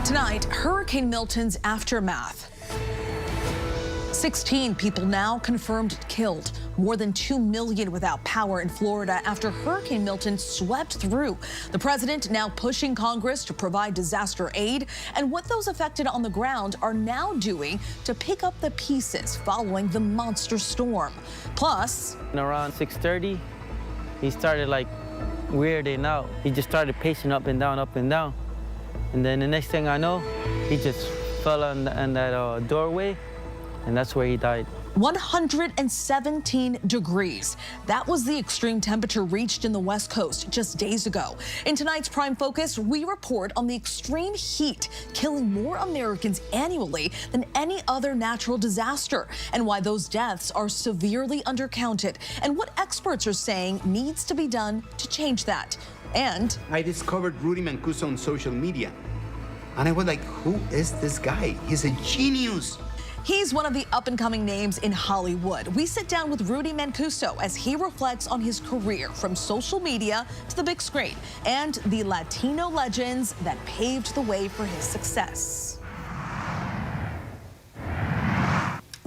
Tonight, Hurricane Milton's aftermath. 16 people now confirmed killed. More than 2 million without power in Florida after Hurricane Milton swept through. The president now pushing Congress to provide disaster aid and what those affected on the ground are now doing to pick up the pieces following the monster storm. Plus, around 6:30, he started like weirding out. He just started pacing up and down, up and down. And then the next thing I know, he just fell on that doorway, and that's where he died. 117 degrees. That was the extreme temperature reached in the West Coast just days ago. In tonight's Prime Focus, we report on the extreme heat killing more Americans annually than any other natural disaster, and why those deaths are severely undercounted, and what experts are saying needs to be done to change that. And I discovered Rudy Mancuso on social media, and I was like, who is this guy? He's a genius. he's one of the up-and-coming names in Hollywood. We sit down with Rudy Mancuso as he reflects on his career from social media to the big screen and the Latino legends that paved the way for his success.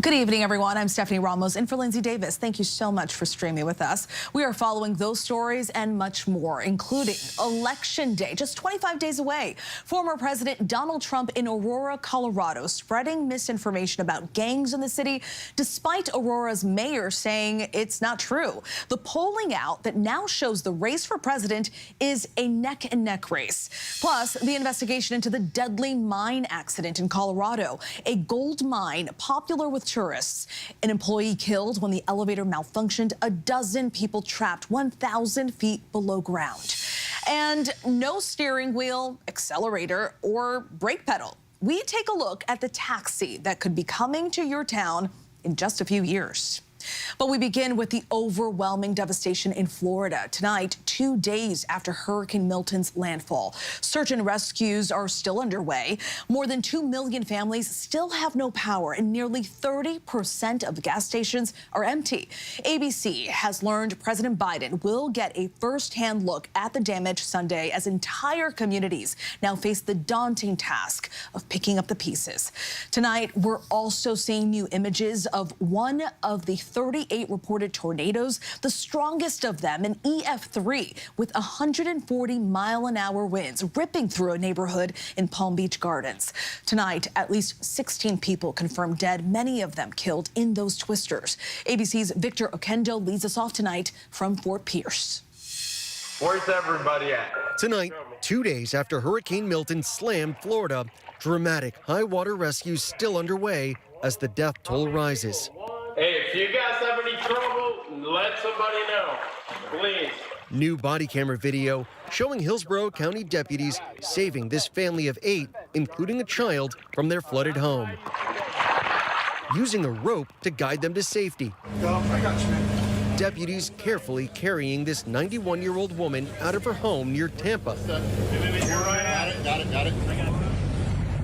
Good evening, everyone. I'm Stephanie Ramos in for Linsey Davis. Thank you so much for streaming with us. We are following those stories and much more, including Election Day, just 25 days away. Former President Donald Trump in Aurora, Colorado, spreading misinformation about gangs in the city, despite Aurora's mayor saying it's not true. The polling out that now shows the race for president is a neck-and-neck race. Plus, the investigation into the deadly mine accident in Colorado, a gold mine popular with tourists. An employee killed when the elevator malfunctioned, a dozen people trapped 1,000 feet below ground. And no steering wheel, accelerator, or brake pedal. We take a look at the taxi that could be coming to your town in just a few years. But we begin with the overwhelming devastation in Florida. Tonight, 2 days after Hurricane Milton's landfall. Search and rescues are still underway. More than 2 million families still have no power, and nearly 30% of gas stations are empty. ABC has learned President Biden will get a first-hand look at the damage Sunday as entire communities now face the daunting task of picking up the pieces. Tonight, we're also seeing new images of one of the 38 reported tornadoes, the strongest of them an EF3 with 140-mile-an-hour winds ripping through a neighborhood in Palm Beach Gardens. Tonight, at least 16 people confirmed dead, many of them killed in those twisters. ABC's Victor Oquendo leads us off tonight from Fort Pierce. Where's everybody at? Tonight, 2 days after Hurricane Milton slammed Florida, dramatic high water rescues still underway as the death toll rises. Hey, if you guys have any trouble, let somebody know, please. New body camera video showing Hillsborough County deputies saving this family of 8, including a child, from their flooded home. Using a rope to guide them to safety. I got you, man. Deputies carefully carrying this 91-year-old woman out of her home near Tampa. You're right at it. Got it.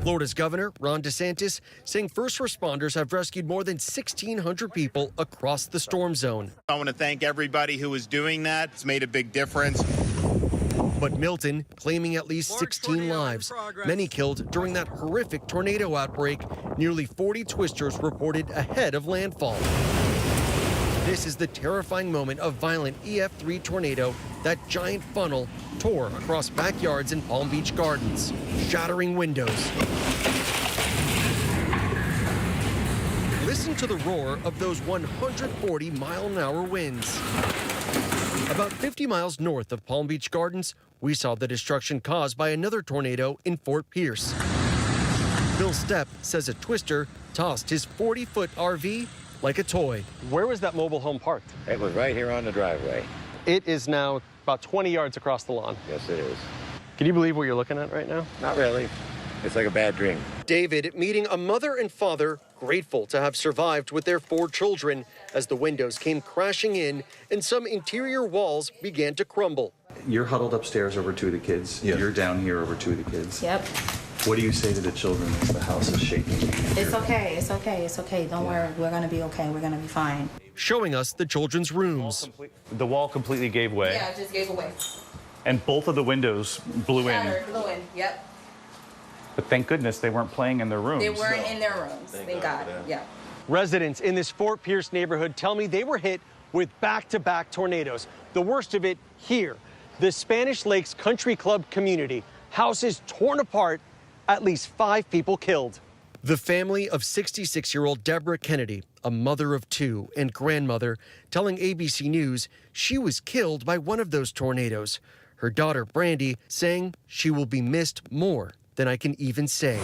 Florida's Governor, Ron DeSantis, saying first responders have rescued more than 1,600 people across the storm zone. I want to thank everybody who is doing that. It's made a big difference. But Milton claiming at least 16 lives, many killed during that horrific tornado outbreak, nearly 40 twisters reported ahead of landfall. This is the terrifying moment of violent EF3 tornado. That giant funnel tore across backyards in Palm Beach Gardens, shattering windows. Listen to the roar of those 140-mile-an-hour winds. About 50 miles north of Palm Beach Gardens, we saw the destruction caused by another tornado in Fort Pierce. Bill Stepp says a twister tossed his 40-foot RV like a toy. Where was that mobile home parked? It was right here on the driveway. It is now about 20 yards across the lawn. Yes, it is. Can you believe what you're looking at right now? Not really. It's like a bad dream. David meeting a mother and father grateful to have survived with their 4 children as the windows came crashing in and some interior walls began to crumble. You're huddled upstairs over 2 of the kids. Yes. You're down here over 2 of the kids. Yep. What do you say to the children as the house is shaking? It's okay. It's okay. It's okay. Don't worry. We're going to be okay. We're going to be fine. Showing us the children's rooms. The wall completely gave way. Yeah, it just gave away. And both of the windows blew in. Blew in. Yep. But thank goodness they weren't playing in their rooms. They weren't in their rooms, thank God. Yeah. Residents in this Fort Pierce neighborhood tell me they were hit with back-to-back tornadoes. The worst of it here, the Spanish Lakes Country Club community. Houses torn apart, at least 5 people killed. The family of 66-year-old Deborah Kennedy, a mother of 2 and grandmother, telling ABC News she was killed by one of those tornadoes. Her daughter, Brandy, saying she will be missed more than I can even say.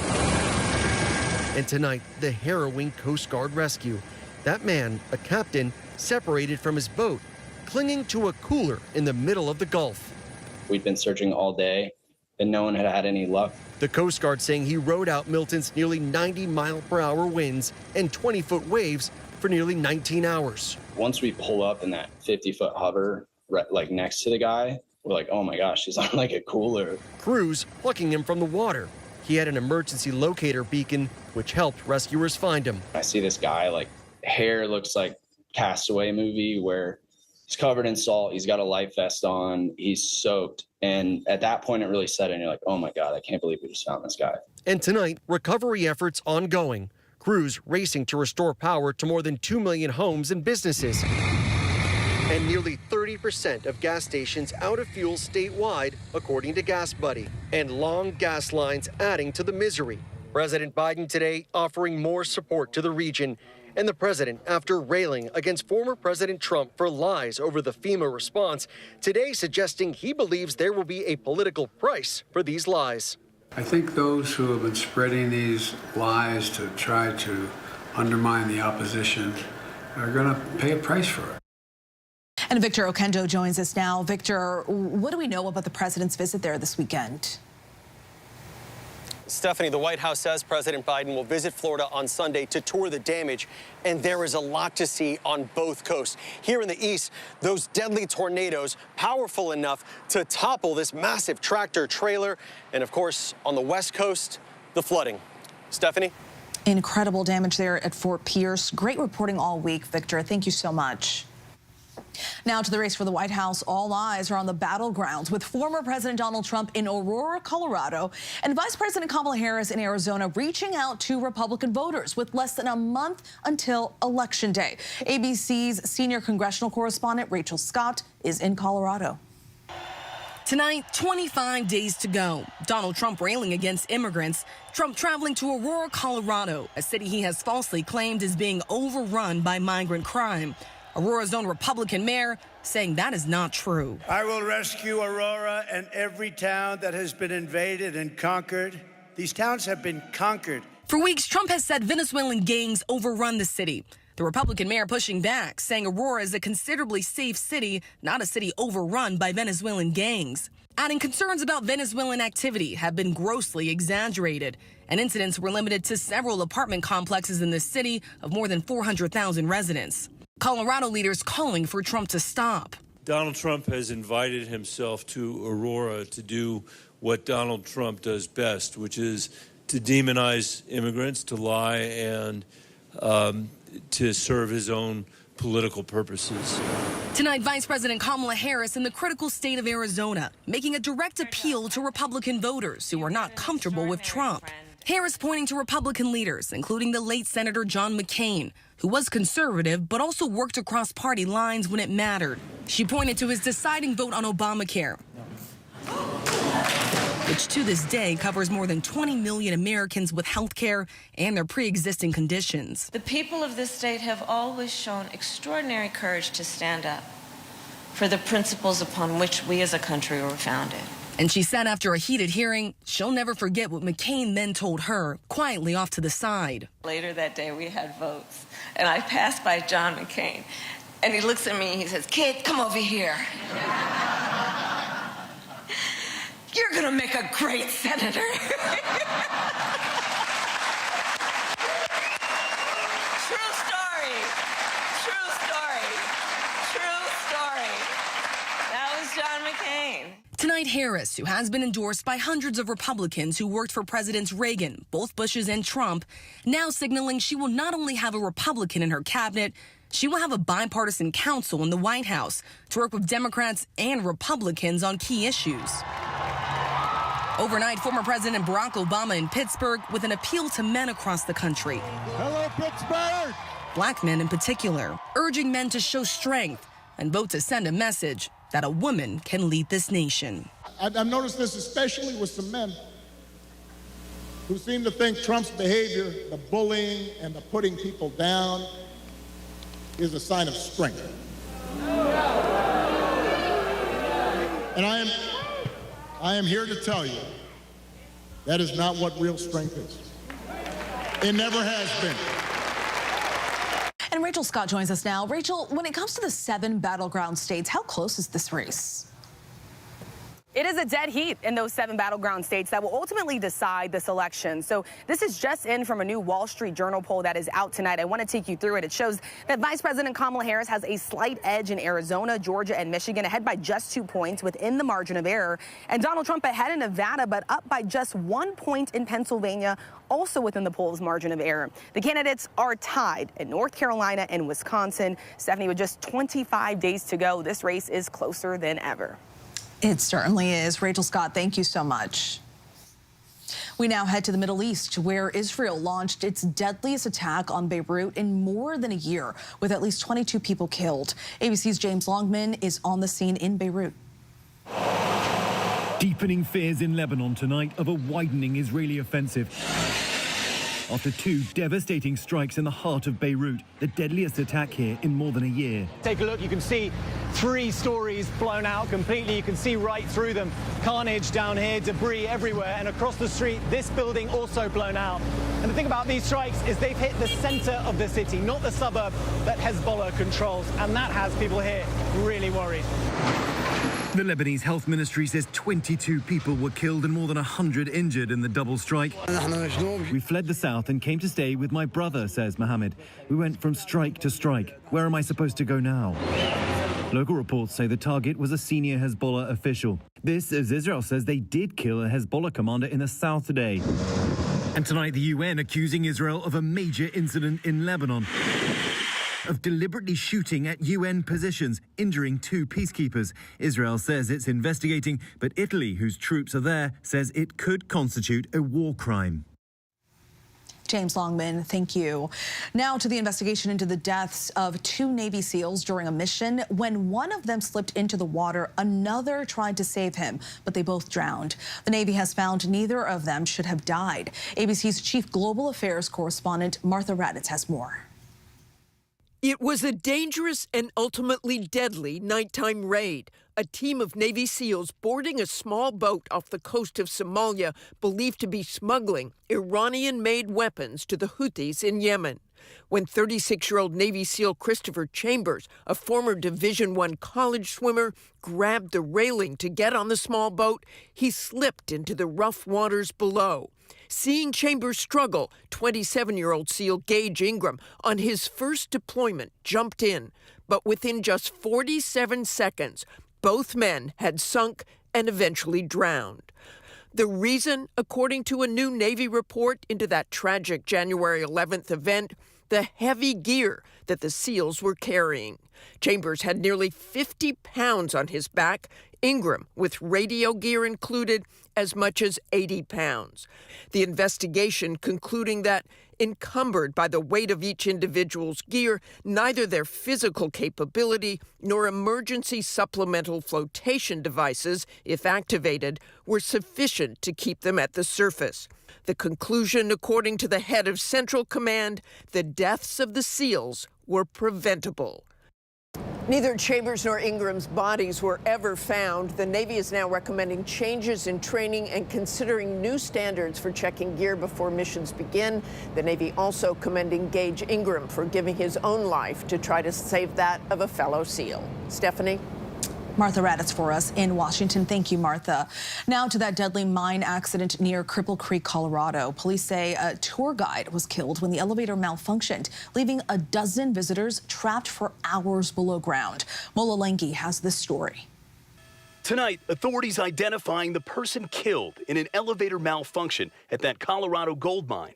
And tonight, the harrowing Coast Guard rescue. That man, a captain, separated from his boat, clinging to a cooler in the middle of the Gulf. We'd been searching all day, and no one had had any luck. The Coast Guard saying he rode out Milton's nearly 90-mile-per-hour winds and 20-foot waves for nearly 19 hours. Once we pull up in that 50-foot hover, like next to the guy, we're like, oh my gosh, he's on like a cooler. Crews plucking him from the water. He had an emergency locator beacon, which helped rescuers find him. I see this guy, like, hair looks like Castaway movie where he's covered in salt. He's got a life vest on. He's soaked. And at that point, it really set in. You're like, oh, my God, I can't believe we just found this guy. And tonight, recovery efforts ongoing. Crews racing to restore power to more than 2 million homes and businesses. And nearly 30% of gas stations out of fuel statewide, according to Gas Buddy. And long gas lines adding to the misery. President Biden today offering more support to the region. And the president, after railing against former President Trump for lies over the FEMA response, today suggesting he believes there will be a political price for these lies. I think those who have been spreading these lies to try to undermine the opposition are going to pay a price for it. And Victor Okendo joins us now. Victor, what do we know about the president's visit there this weekend? Stephanie, the White House says President Biden will visit Florida on Sunday to tour the damage, and there is a lot to see on both coasts. Here in the east, those deadly tornadoes powerful enough to topple this massive tractor trailer, and of course, on the west coast, the flooding. Stephanie? Incredible damage there at Fort Pierce. Great reporting all week, Victor. Thank you so much. Now to the race for the White House. All eyes are on the battlegrounds with former President Donald Trump in Aurora, Colorado, and Vice President Kamala Harris in Arizona reaching out to Republican voters with less than a month until Election Day. ABC's senior congressional correspondent Rachel Scott is in Colorado. Tonight, 25 days to go. Donald Trump railing against immigrants. Trump traveling to Aurora, Colorado, a city he has falsely claimed is being overrun by migrant crime. Aurora's own Republican mayor saying that is not true. I will rescue Aurora and every town that has been invaded and conquered. These towns have been conquered. For weeks, Trump has said Venezuelan gangs overrun the city. The Republican mayor pushing back, saying Aurora is a considerably safe city, not a city overrun by Venezuelan gangs. Adding concerns about Venezuelan activity have been grossly exaggerated, and incidents were limited to several apartment complexes in the city of more than 400,000 residents. Colorado leaders calling for Trump to stop. Donald Trump has invited himself to Aurora to do what Donald Trump does best, which is to demonize immigrants, to lie, and to serve his own political purposes. Tonight, Vice President Kamala Harris in the critical state of Arizona, making a direct appeal to Republican voters who are not comfortable with Trump. Harris pointing to Republican leaders, including the late Senator John McCain, who was conservative but also worked across party lines when it mattered. She pointed to his deciding vote on Obamacare, which to this day covers more than 20 million Americans with health care and their pre-existing conditions. The people of this state have always shown extraordinary courage to stand up for the principles upon which we as a country were founded. And she said after a heated hearing, she'll never forget what McCain then told her, quietly off to the side. Later that day, we had votes, and I passed by John McCain, and he looks at me and he says, "Kid, come over here. You're gonna make a great senator." True story. True story. True story. That was John McCain. Tonight, Harris, who has been endorsed by hundreds of Republicans who worked for Presidents Reagan, both Bushes and Trump, now signaling she will not only have a Republican in her cabinet, she will have a bipartisan council in the White House to work with Democrats and Republicans on key issues. Overnight, former President Barack Obama in Pittsburgh with an appeal to men across the country. Hello, Pittsburgh! Black men in particular, urging men to show strength and vote to send a message that a woman can lead this nation. I've noticed this especially with some men who seem to think Trump's behavior, the bullying and the putting people down, is a sign of strength. And I am here to tell you that is not what real strength is. It never has been. And Rachel Scott joins us now. Rachel, when it comes to the 7 battleground states, how close is this race? It is a dead heat in those 7 battleground states that will ultimately decide this election. So this is just in from a new Wall Street Journal poll that is out tonight. I want to take you through it. It shows that Vice President Kamala Harris has a slight edge in Arizona, Georgia, and Michigan, ahead by just 2 points within the margin of error. And Donald Trump ahead in Nevada, but up by just 1 point in Pennsylvania, also within the poll's margin of error. The candidates are tied in North Carolina and Wisconsin. Stephanie, with just 25 days to go, this race is closer than ever. It certainly is. Rachel Scott, thank you so much. We now head to the Middle East, where Israel launched its deadliest attack on Beirut in more than a year, with at least 22 people killed. ABC's James Longman is on the scene in Beirut. Deepening fears in Lebanon tonight of a widening Israeli offensive. After 2 devastating strikes in the heart of Beirut, the deadliest attack here in more than a year. Take a look, you can see 3 stories blown out completely. You can see right through them. Carnage down here, debris everywhere, and across the street, this building also blown out. And the thing about these strikes is they've hit the center of the city, not the suburb that Hezbollah controls, and that has people here really worried. The Lebanese health ministry says 22 people were killed and more than 100 injured in the double strike. We fled the south and came to stay with my brother, says Mohammed. We went from strike to strike. Where am I supposed to go now? Local reports say the target was a senior Hezbollah official. This as Israel says they did kill a Hezbollah commander in the south today. And tonight the UN accusing Israel of a major incident in Lebanon, of deliberately shooting at UN positions, injuring 2 peacekeepers. Israel says it's investigating, but Italy, whose troops are there, says it could constitute a war crime. James Longman, thank you. Now to the investigation into the deaths of 2 Navy SEALs during a mission. When one of them slipped into the water, another tried to save him, but they both drowned. The Navy has found neither of them should have died. ABC's Chief Global Affairs correspondent Martha Raddatz has more. It was a dangerous and ultimately deadly nighttime raid. A team of Navy SEALs boarding a small boat off the coast of Somalia believed to be smuggling Iranian-made weapons to the Houthis in Yemen. When 36-year-old Navy SEAL Christopher Chambers, a former Division I college swimmer, grabbed the railing to get on the small boat, he slipped into the rough waters below. Seeing Chambers struggle, 27-year-old SEAL Gage Ingram, on his first deployment, jumped in. But within just 47 seconds, both men had sunk and eventually drowned. The reason, according to a new Navy report into that tragic January 11th event, the heavy gear that the SEALs were carrying. Chambers had nearly 50 pounds on his back. Ingram, with radio gear included, as much as 80 pounds. The investigation concluding that, encumbered by the weight of each individual's gear, neither their physical capability nor emergency supplemental flotation devices, if activated, were sufficient to keep them at the surface. The conclusion, according to the head of Central Command, the deaths of the SEALs were preventable. Neither Chambers nor Ingram's bodies were ever found. The Navy is now recommending changes in training and considering new standards for checking gear before missions begin. The Navy also commending Gage Ingram for giving his own life to try to save that of a fellow SEAL. Stephanie? Martha Raddatz for us in Washington. Thank you, Martha. Now to that deadly mine accident near Cripple Creek, Colorado. Police say a tour guide was killed when the elevator malfunctioned, leaving a dozen visitors trapped for hours below ground. Mola Lengi has this story. Tonight, authorities identifying the person killed in an elevator malfunction at that Colorado gold mine.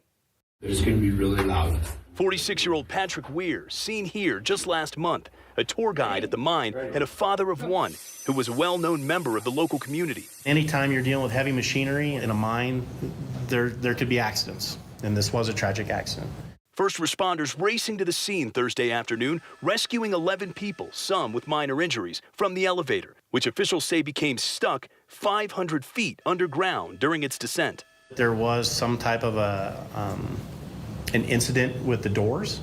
It's going to be really loud. 46-year-old Patrick Weir, seen here just last month, a tour guide at the mine and a father of one who was a well-known member of the local community. Anytime you're dealing with heavy machinery in a mine, there could be accidents, and this was a tragic accident. First responders racing to the scene Thursday afternoon, rescuing 11 people, some with minor injuries, from the elevator, which officials say became stuck 500 feet underground during its descent. There was some type of an incident with the doors,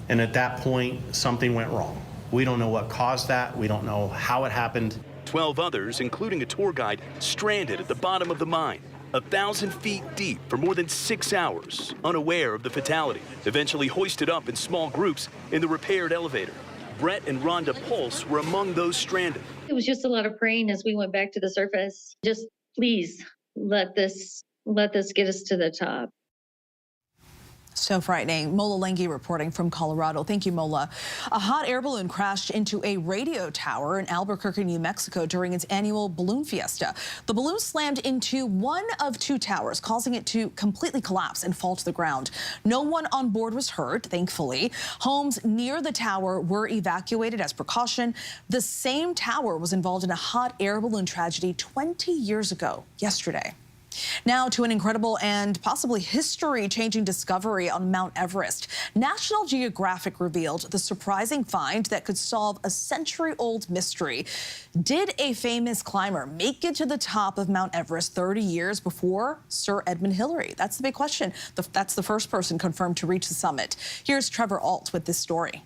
and at that point, something went wrong. We don't know what caused that. We don't know how it happened. 12 others, including a tour guide, stranded at the bottom of the mine, 1,000 feet deep for more than 6 hours, unaware of the fatality, eventually hoisted up in small groups in the repaired elevator. Brett and Rhonda Pulse were among those stranded. It was just a lot of praying as we went back to the surface. Just please let this get us to the top. So frightening. Mola Lengi reporting from Colorado. Thank you, Mola. A hot air balloon crashed into a radio tower in Albuquerque, New Mexico during its annual balloon fiesta. The balloon slammed into one of two towers, causing it to completely collapse and fall to the ground. No one on board was hurt, thankfully. Homes near the tower were evacuated as precaution. The same tower was involved in a hot air balloon tragedy 20 years ago yesterday. Now to an incredible and possibly history-changing discovery on Mount Everest. National Geographic revealed the surprising find that could solve a century-old mystery. Did a famous climber make it to the top of Mount Everest 30 years before Sir Edmund Hillary? That's the big question. That's the first person confirmed to reach the summit. Here's Trevor Alt with this story.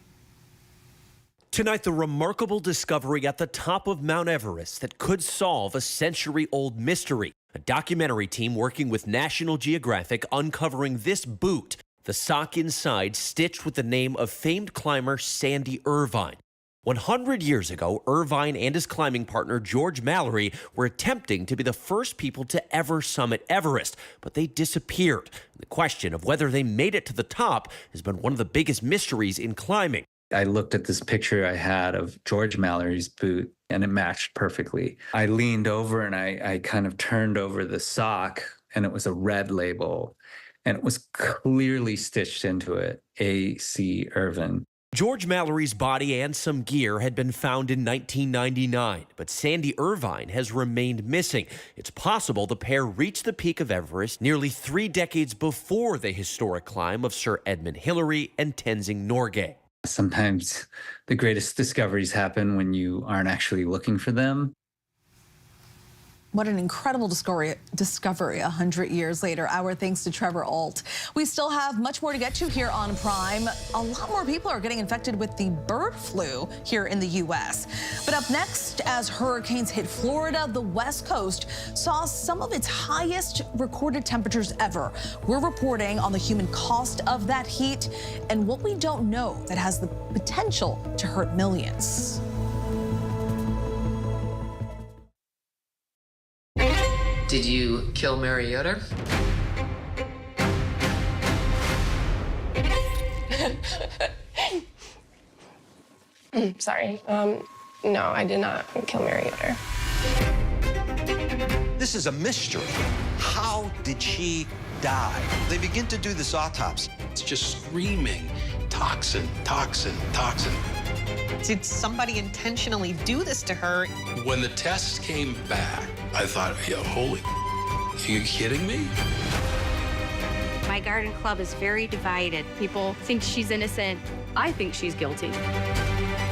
Tonight, the remarkable discovery at the top of Mount Everest that could solve a century-old mystery. A documentary team working with National Geographic uncovering this boot, the sock inside stitched with the name of famed climber Sandy Irvine. 100 years ago, Irvine and his climbing partner George Mallory were attempting to be the first people to ever summit Everest, but they disappeared. The question of whether they made it to the top has been one of the biggest mysteries in climbing. I looked at this picture I had of George Mallory's boot, and it matched perfectly. I leaned over and I kind of turned over the sock, and it was a red label, and it was clearly stitched into it, A.C. Irvine. George Mallory's body and some gear had been found in 1999, but Sandy Irvine has remained missing. It's possible the pair reached the peak of Everest nearly 3 decades before the historic climb of Sir Edmund Hillary and Tenzing Norgay. Sometimes the greatest discoveries happen when you aren't actually looking for them. What an incredible discovery 100 years later. Our thanks to Trevor Alt. We still have much more to get to here on Prime. A lot more people are getting infected with the bird flu here in the U.S. But up next, as hurricanes hit Florida, the West Coast saw some of its highest recorded temperatures ever. We're reporting on the human cost of that heat and what we don't know that has the potential to hurt millions. Did you kill Mary Yoder? Sorry. No, I did not kill Mary Yoder. This is a mystery. How did she die? They begin to do this autopsy. It's just screaming, toxin, toxin, toxin. Did somebody intentionally do this to her? When the tests came back, I thought, yeah, holy, are you kidding me? My garden club is very divided. People think she's innocent. I think she's guilty.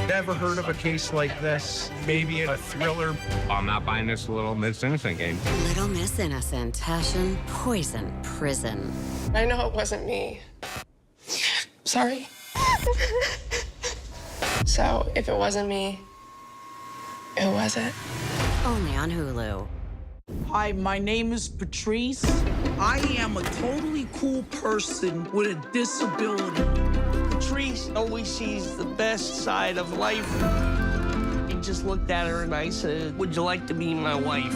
Never heard of a case like this. Maybe a thriller. I'm not buying this Little Miss Innocent game. Little Miss Innocent. Passion, poison, prison. I know it wasn't me. Sorry. So, if it wasn't me, who was it? Only on Hulu. Hi, my name is Patrice. I am a totally cool person with a disability. Patrice always sees the best side of life. I just looked at her and I said, would you like to be my wife?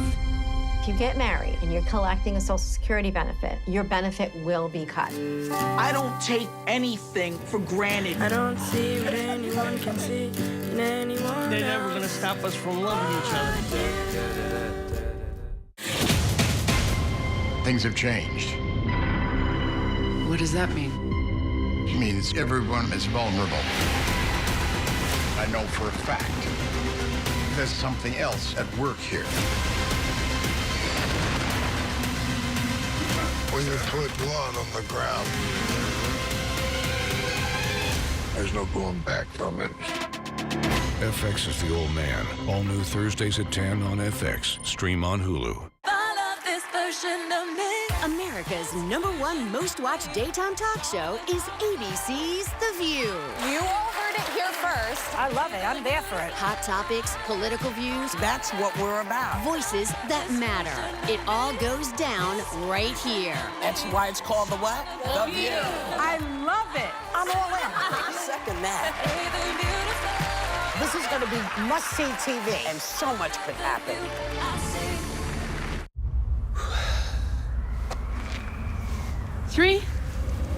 If you get married and you're collecting a Social Security benefit, your benefit will be cut. I don't take anything for granted. I don't see what anyone can see in anyone. They're never gonna stop us from loving each other. Things have changed. What What does that mean? It means everyone is vulnerable. I know for a fact there's something else at work here. When you put blood on the ground, there's no going back from it. FX is the old man. All new Thursdays at 10 on FX. Stream on Hulu. America's #1 most watched daytime talk show is ABC's The View. You all heard it here first. I love it. I'm there for it. Hot topics, political views. That's what we're about. Voices that matter. It all goes down right here. That's why it's called the what? The View. I love it. I'm all in. Second that. This is going to be must-see TV, and so much could happen. 3,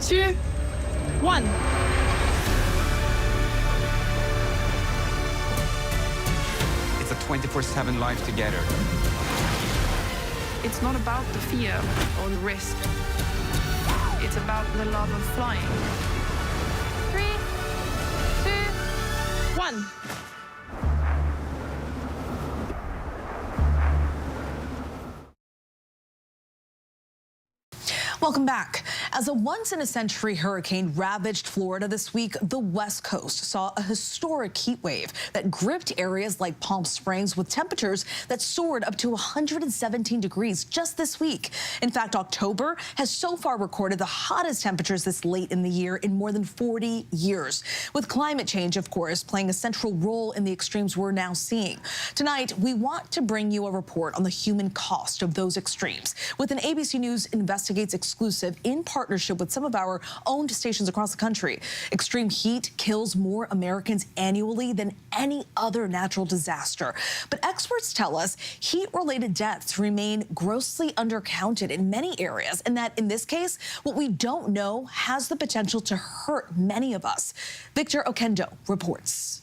2, 1. It's a 24/7 life together. It's not about the fear or the risk. It's about the love of flying. 3, 2, 1. Welcome back. As a once-in-a-century hurricane ravaged Florida this week, the West Coast saw a historic heat wave that gripped areas like Palm Springs with temperatures that soared up to 117 degrees just this week. In fact, October has so far recorded the hottest temperatures this late in the year in more than 40 years. With climate change, of course, playing a central role in the extremes we're now seeing. Tonight, we want to bring you a report on the human cost of those extremes with an ABC News Investigates exclusive in partnership with some of our owned stations across the country. Extreme heat kills more Americans annually than any other natural disaster. But experts tell us heat-related deaths remain grossly undercounted in many areas, and that in this case, what we don't know has the potential to hurt many of us. Victor Okendo reports.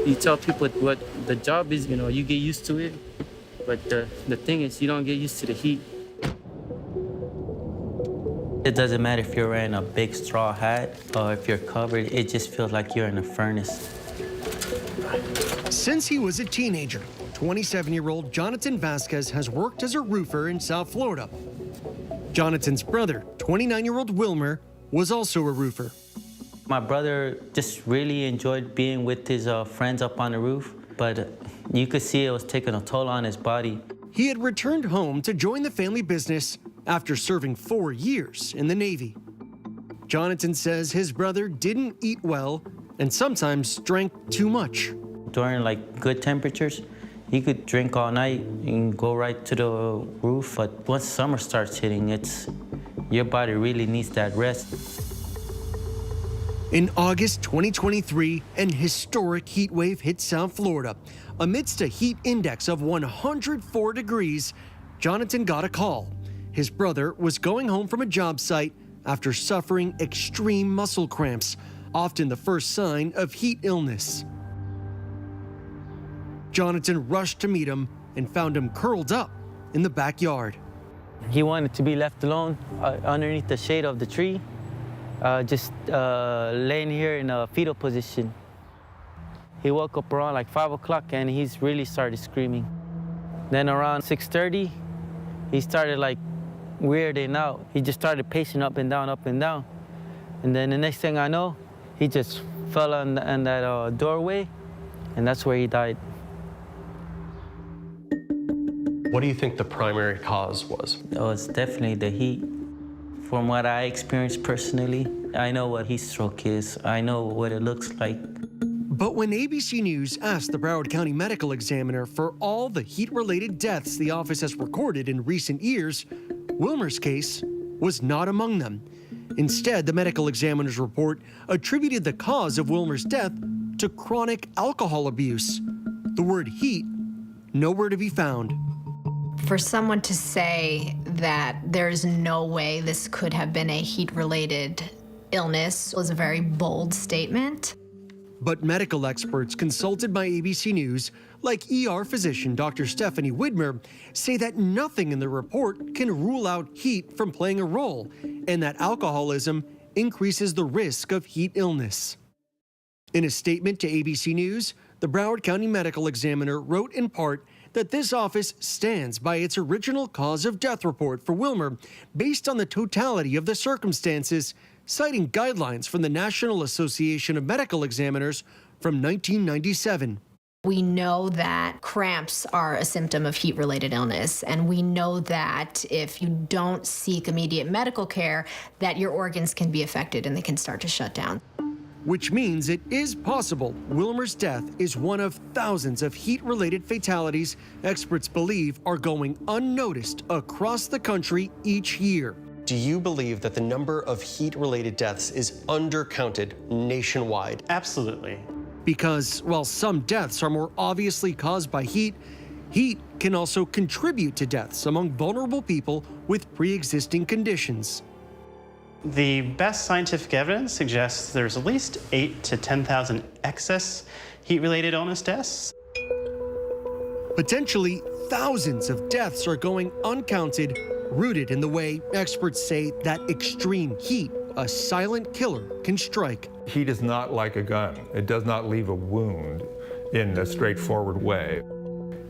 You tell people what the job is, you know, you get used to it. But the thing is, you don't get used to the heat. It doesn't matter if you're wearing a big straw hat or if you're covered, it just feels like you're in a furnace. Since he was a teenager, 27-year-old Jonathan Vasquez has worked as a roofer in South Florida. Jonathan's brother, 29-year-old Wilmer, was also a roofer. My brother just really enjoyed being with his friends up on the roof, but you could see it was taking a toll on his body. He had returned home to join the family business after serving 4 years in the Navy. Jonathan says his brother didn't eat well and sometimes drank too much. During like good temperatures, he could drink all night and go right to the roof, but once summer starts hitting, your body really needs that rest. In August 2023, an historic heat wave hit South Florida. Amidst a heat index of 104 degrees, Jonathan got a call. His brother was going home from a job site after suffering extreme muscle cramps, often the first sign of heat illness. Jonathan rushed to meet him and found him curled up in the backyard. He wanted to be left alone underneath the shade of the tree. Just laying here in a fetal position. He woke up around like 5 o'clock and he's really started screaming. Then around 6:30, he started like weirding out. He just started pacing up and down, up and down. And then the next thing I know, he just fell in that doorway, and that's where he died. What do you think the primary cause was? It was definitely the heat. From what I experienced personally, I know what heat stroke is. I know what it looks like. But when ABC News asked the Broward County Medical Examiner for all the heat-related deaths the office has recorded in recent years, Wilmer's case was not among them. Instead, the medical examiner's report attributed the cause of Wilmer's death to chronic alcohol abuse. The word heat, nowhere to be found. For someone to say that there's no way this could have been a heat-related illness was a very bold statement. But medical experts consulted by ABC News, like ER physician Dr. Stephanie Widmer, say that nothing in the report can rule out heat from playing a role, and that alcoholism increases the risk of heat illness. In a statement to ABC News, the Broward County Medical Examiner wrote in part that this office stands by its original cause of death report for Wilmer based on the totality of the circumstances, citing guidelines from the National Association of Medical Examiners from 1997. We know that cramps are a symptom of heat-related illness, and we know that if you don't seek immediate medical care, that your organs can be affected and they can start to shut down. Which means it is possible Wilmer's death is one of thousands of heat-related fatalities experts believe are going unnoticed across the country each year. Do you believe that the number of heat-related deaths is undercounted nationwide? Absolutely. Because while some deaths are more obviously caused by heat, heat can also contribute to deaths among vulnerable people with pre-existing conditions. The best scientific evidence suggests there's at least 8,000 to 10,000 excess heat-related illness deaths. Potentially thousands of deaths are going uncounted, rooted in the way experts say that extreme heat, a silent killer, can strike. Heat is not like a gun. It does not leave a wound in a straightforward way.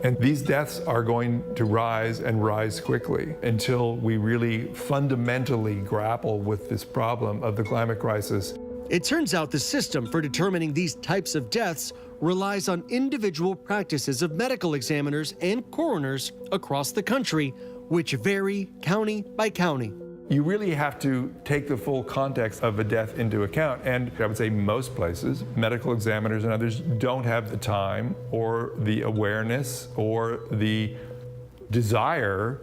And these deaths are going to rise and rise quickly until we really fundamentally grapple with this problem of the climate crisis. It turns out the system for determining these types of deaths relies on individual practices of medical examiners and coroners across the country, which vary county by county. You really have to take the full context of a death into account. And I would say most places, medical examiners and others don't have the time or the awareness or the desire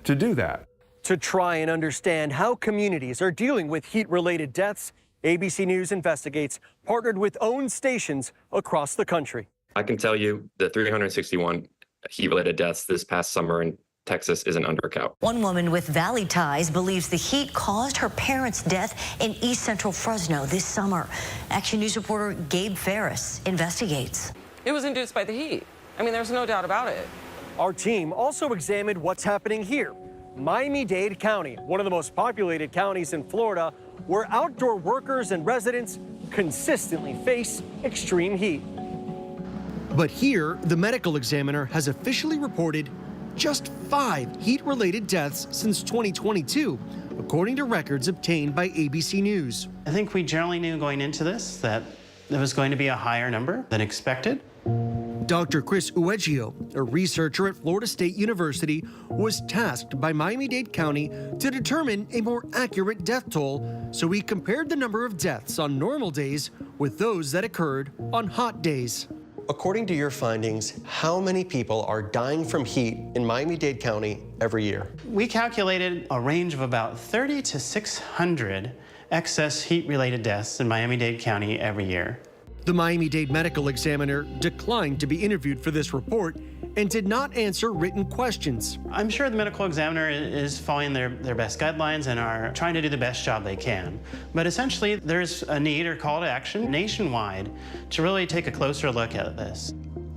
to do that. To try and understand how communities are dealing with heat-related deaths, ABC News Investigates partnered with owned stations across the country. I can tell you the 361 heat-related deaths this past summer in Texas is an undercount. One woman with Valley ties believes the heat caused her parents' death in East Central Fresno this summer. Action News reporter Gabe Ferris investigates. It was induced by the heat. I mean, there's no doubt about it. Our team also examined what's happening here. Miami-Dade County, one of the most populated counties in Florida, where outdoor workers and residents consistently face extreme heat. But here, the medical examiner has officially reported just 5 heat-related deaths since 2022, according to records obtained by ABC News. I think we generally knew going into this that there was going to be a higher number than expected. Dr. Chris Ueggio, a researcher at Florida State University, was tasked by Miami-Dade County to determine a more accurate death toll, so he compared the number of deaths on normal days with those that occurred on hot days. According to your findings, how many people are dying from heat in Miami-Dade County every year? We calculated a range of about 30 to 600 excess heat-related deaths in Miami-Dade County every year. The Miami-Dade medical examiner declined to be interviewed for this report and did not answer written questions. I'm sure the medical examiner is following their best guidelines and are trying to do the best job they can. But essentially, there's a need or call to action nationwide to really take a closer look at this.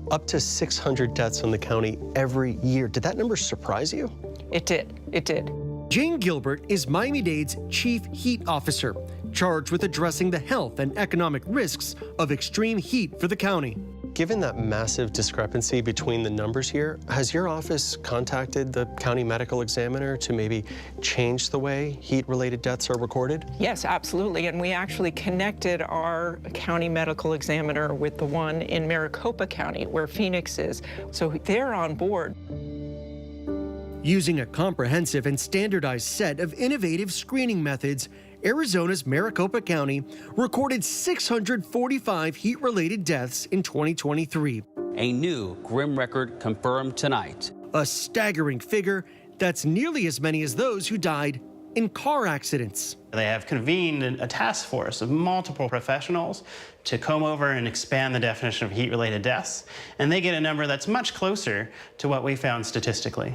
Up to 600 deaths in the county every year. Did that number surprise you? It did. It did. Jane Gilbert is Miami-Dade's chief heat officer, charged with addressing the health and economic risks of extreme heat for the county. Given that massive discrepancy between the numbers here, has your office contacted the county medical examiner to maybe change the way heat-related deaths are recorded? Yes, absolutely. And we actually connected our county medical examiner with the one in Maricopa County, where Phoenix is. So they're on board. Using a comprehensive and standardized set of innovative screening methods, Arizona's Maricopa County recorded 645 heat-related deaths in 2023. A new grim record confirmed tonight. A staggering figure that's nearly as many as those who died in car accidents. They have convened a task force of multiple professionals to comb over and expand the definition of heat-related deaths, and they get a number that's much closer to what we found statistically.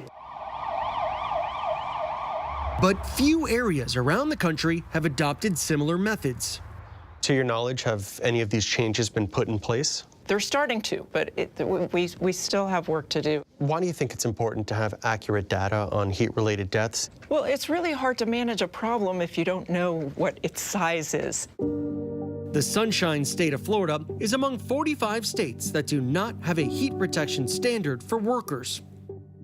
But few areas around the country have adopted similar methods. To your knowledge, have any of these changes been put in place? They're starting to, but we still have work to do. Why do you think it's important to have accurate data on heat-related deaths? Well, it's really hard to manage a problem if you don't know what its size is. The Sunshine State of Florida is among 45 states that do not have a heat protection standard for workers.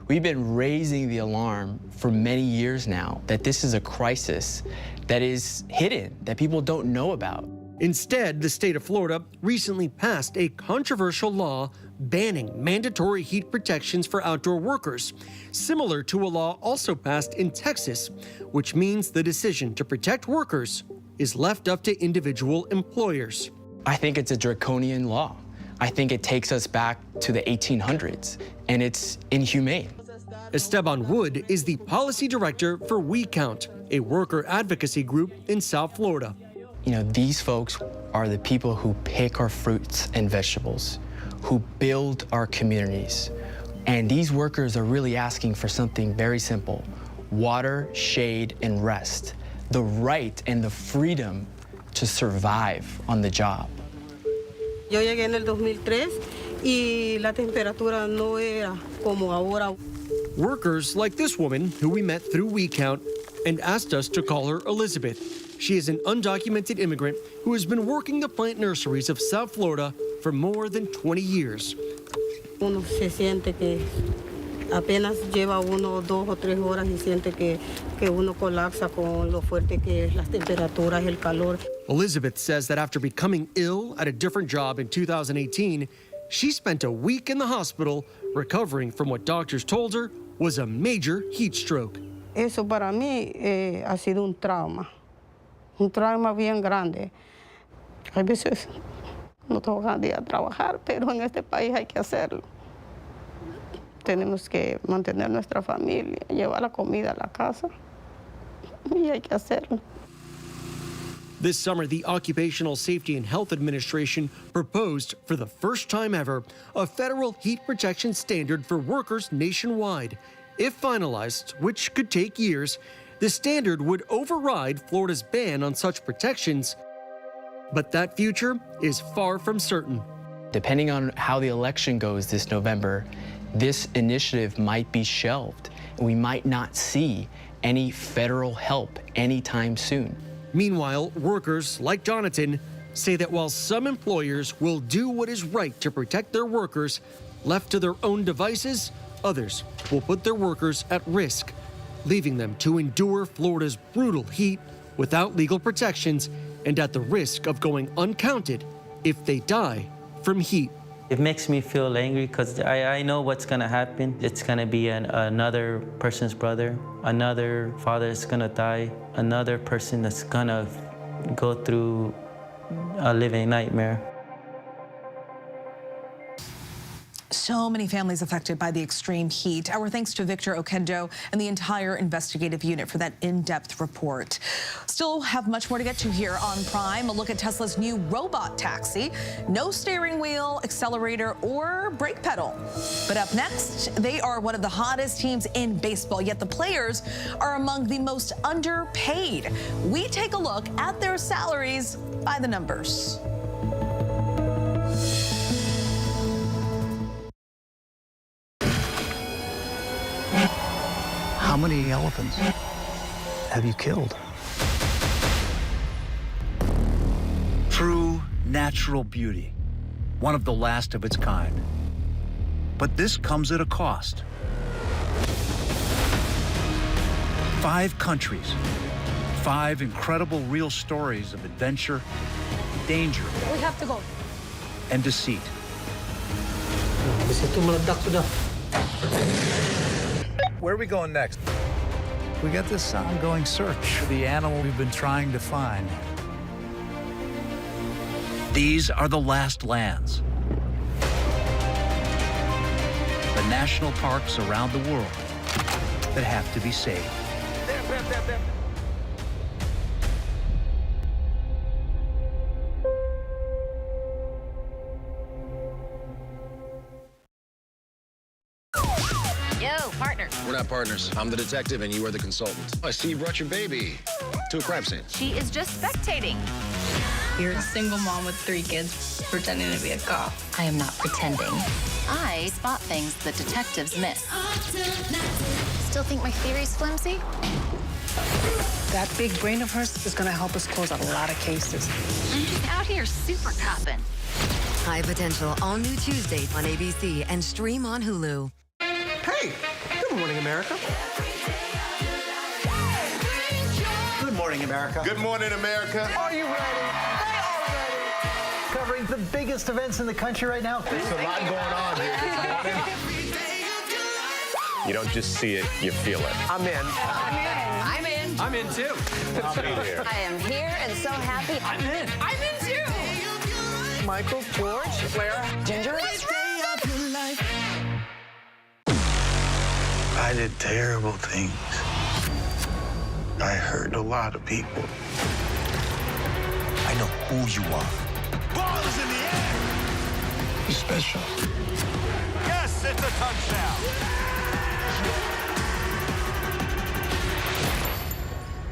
We've been raising the alarm for many years now that this is a crisis that is hidden, that people don't know about. Instead, the state of Florida recently passed a controversial law banning mandatory heat protections for outdoor workers, similar to a law also passed in Texas, which means the decision to protect workers is left up to individual employers. I think it's a draconian law. I think it takes us back to the 1800s, and it's inhumane. Esteban Wood is the policy director for We Count, a worker advocacy group in South Florida. You know, these folks are the people who pick our fruits and vegetables, who build our communities. And these workers are really asking for something very simple: water, shade, and rest. The right and the freedom to survive on the job. Yo llegué en el 2003 y la temperatura no era como ahora. Workers like this woman, who we met through We Count, and asked us to call her Elizabeth. She is an undocumented immigrant who has been working the plant nurseries of South Florida for more than 20 years. Uno se siente que apenas lleva 1 o 2 o 3 horas y siente que uno colapsa con lo fuerte que es las temperaturas, el calor. Elizabeth says that after becoming ill at a different job in 2018, she spent a week in the hospital recovering from what doctors told her was a major heat stroke. Eso para mí ha sido un trauma bien grande. A veces no tengo ganas de ir a trabajar, pero en este país hay que hacerlo. Tenemos que mantener nuestra familia, llevar la comida a la casa, y hay que hacerlo. This summer, the Occupational Safety and Health Administration proposed, for the first time ever, a federal heat protection standard for workers nationwide. If finalized, which could take years, the standard would override Florida's ban on such protections. But that future is far from certain. Depending on how the election goes this November, this initiative might be shelved. We might not see any federal help anytime soon. Meanwhile, workers like Jonathan say that while some employers will do what is right to protect their workers, left to their own devices, others will put their workers at risk, leaving them to endure Florida's brutal heat without legal protections and at the risk of going uncounted if they die from heat. It makes me feel angry because I know what's going to happen. It's going to be another person's brother, another father is going to die, another person that's going to go through a living nightmare. So many families affected by the extreme heat. Our thanks to Victor Okendo and the entire investigative unit for that in-depth report. Still have much more to get to here on Prime. A look at Tesla's new robot taxi. No steering wheel, accelerator, or brake pedal. But up next, they are one of the hottest teams in baseball, yet the players are among the most underpaid. We take a look at their salaries by the numbers. How many elephants have you killed? True natural beauty, one of the last of its kind. But this comes at a cost. 5 countries, 5 incredible real stories of adventure, danger, We have to go. and deceit. Where are we going next? We got this ongoing search for the animal we've been trying to find. These are the last lands. The national parks around the world that have to be saved. Yo, partner. We're not partners. I'm the detective and you are the consultant. I see you brought your baby to a crime scene. She is just spectating. You're a single mom with 3 kids pretending to be a cop. I am not pretending. I spot things that detectives miss. Still think my theory's flimsy? That big brain of hers is going to help us close a lot of cases. I'm just out here super copping. High Potential, all new Tuesdays on ABC and stream on Hulu. Hey, good morning, America. Good morning, America. Good morning, America. Are you ready? They are ready. Covering the biggest events in the country right now. There's a lot going on here this morning. You don't just see it, you feel it. I'm in. I'm in. I'm in too. I'll be here. I am here and so happy. I'm in. I'm in too. Michael, George, Clara, Ginger. I did terrible things. I hurt a lot of people. I know who you are. Ball is in the air. You're special. Yes, it's a touchdown.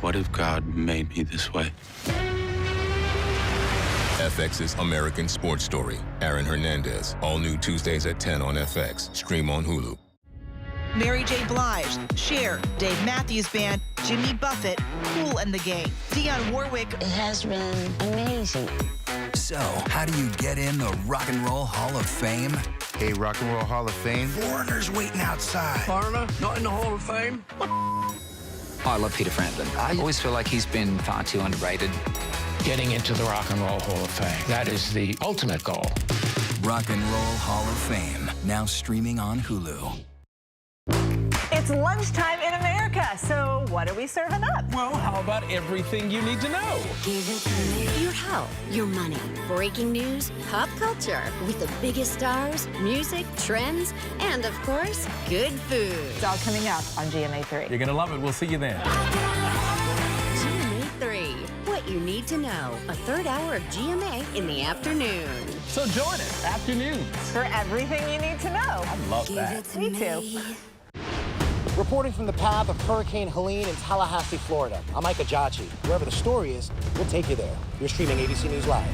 What if God made me this way? FX's American Sports Story. Aaron Hernandez. All new Tuesdays at 10 on FX. Stream on Hulu. Mary J. Blige, Cher, Dave Matthews Band, Jimmy Buffett, Kool and the Gang, Dionne Warwick. It has been amazing. So, how do you get in the Rock and Roll Hall of Fame? Hey, Rock and Roll Hall of Fame. Foreigners waiting outside. Foreigner, not in the Hall of Fame? I love Peter Frampton. I always feel like he's been far too underrated. Getting into the Rock and Roll Hall of Fame. That is the ultimate goal. Rock and Roll Hall of Fame, now streaming on Hulu. It's lunchtime in America, so what are we serving up? Well, how about everything you need to know? Give it to me. Your health, your money, breaking news, pop culture, with the biggest stars, music, trends, and of course, good food. It's all coming up on GMA 3. You're going to love it. We'll see you then. GMA 3, what you need to know. A third hour of GMA in the afternoon. So join us afternoons. For everything you need to know. I love that. Me too. Reporting from the path of Hurricane Helene in Tallahassee, Florida, I'm Mike Ajachi. Wherever the story is, we'll take you there. You're streaming ABC News Live.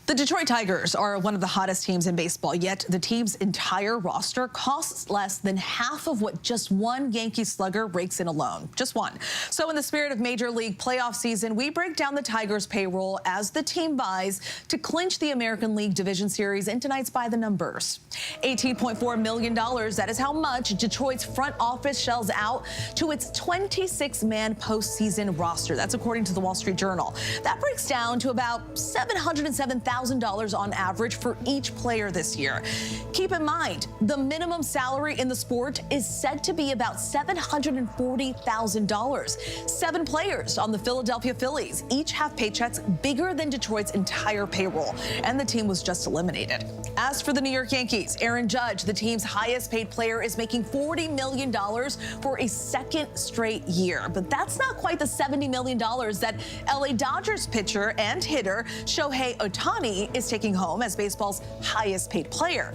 The Detroit Tigers are one of the hottest teams in baseball, yet the team's entire roster costs less than half of what just one Yankee slugger rakes in alone. Just one. So in the spirit of Major League playoff season, we break down the Tigers' payroll as the team vies to clinch the American League Division Series in tonight's By the Numbers. $18.4 million, that is how much Detroit's front office shells out to its 26-man postseason roster. That's according to the Wall Street Journal. That breaks down to about $707,000 on average for each player this year. Keep in mind, the minimum salary in the sport is said to be about $740,000. 7 players on the Philadelphia Phillies each have paychecks bigger than Detroit's entire payroll, and the team was just eliminated. As for the New York Yankees, Aaron Judge, the team's highest paid player, is making $40 million for a second straight year. But that's not quite the $70 million that LA Dodgers pitcher and hitter Shohei Ohtani is taking home as baseball's highest paid player.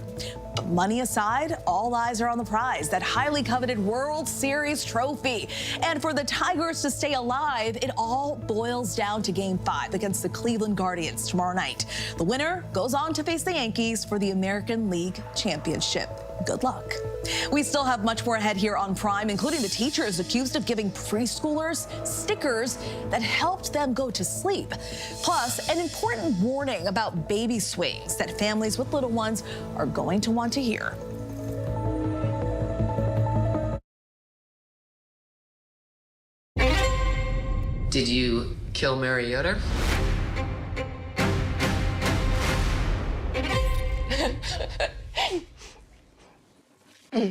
But money aside, all eyes are on the prize, that highly coveted World Series trophy. And for the Tigers to stay alive, it all boils down to Game 5 against the Cleveland Guardians tomorrow night. The winner goes on to face the Yankees for the American League Championship. Good luck. We still have much more ahead here on Prime, including the teachers accused of giving preschoolers stickers that helped them go to sleep. Plus, an important warning about baby swings that families with little ones are going to want to hear. Did you kill Mary Yoder?